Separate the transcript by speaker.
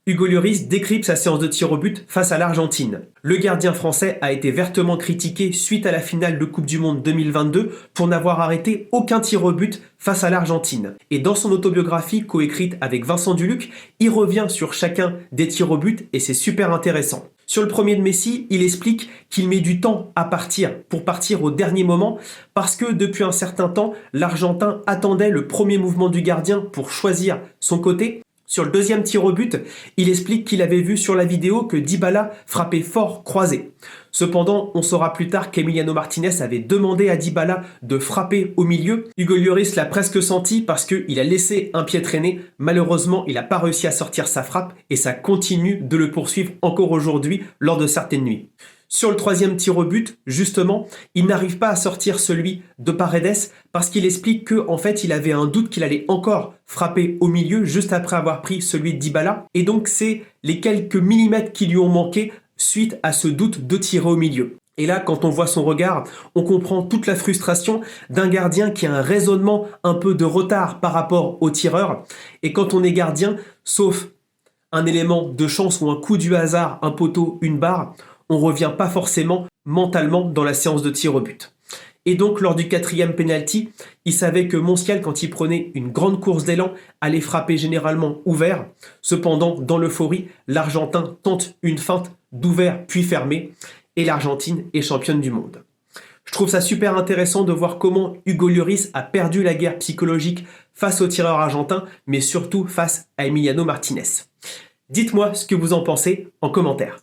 Speaker 1: Hugo Lloris décrypte sa séance de tir au but face à l'Argentine. Le gardien français a été vertement critiqué suite à la finale de Coupe du Monde 2022 pour n'avoir arrêté aucun tir au but face à l'Argentine. Et dans son autobiographie coécrite avec Vincent Duluc, il revient sur chacun des tirs au but et c'est super intéressant. Sur le premier de Messi, il explique qu'il met du temps à partir, pour partir au dernier moment, parce que depuis un certain temps, l'Argentin attendait le premier mouvement du gardien pour choisir son côté. Sur le deuxième tir au but, il explique qu'il avait vu sur la vidéo que Dybala frappait fort croisé. Cependant, on saura plus tard qu'Emiliano Martinez avait demandé à Dybala de frapper au milieu. Hugo Lloris l'a presque senti parce qu'il a laissé un pied traîner. Malheureusement, il n'a pas réussi à sortir sa frappe et ça continue de le poursuivre encore aujourd'hui lors de certaines nuits. Sur le troisième tir au but, justement, il n'arrive pas à sortir celui de Paredes parce qu'il explique qu'en fait, il avait un doute qu'il allait encore frapper au milieu juste après avoir pris celui de Dybala. Et donc, c'est les quelques millimètres qui lui ont manqué suite à ce doute de tirer au milieu. Et là, quand on voit son regard, on comprend toute la frustration d'un gardien qui a un raisonnement un peu de retard par rapport au tireur. Et quand on est gardien, sauf un élément de chance ou un coup du hasard, un poteau, une barre, on ne revient pas forcément mentalement dans la séance de tir au but. Et donc, lors du quatrième penalty, il savait que Montiel, quand il prenait une grande course d'élan, allait frapper généralement ouvert. Cependant, dans l'euphorie, l'Argentin tente une feinte d'ouvert puis fermé et l'Argentine est championne du monde. Je trouve ça super intéressant de voir comment Hugo Lloris a perdu la guerre psychologique face au tireur argentin, mais surtout face à Emiliano Martinez. Dites-moi ce que vous en pensez en commentaire.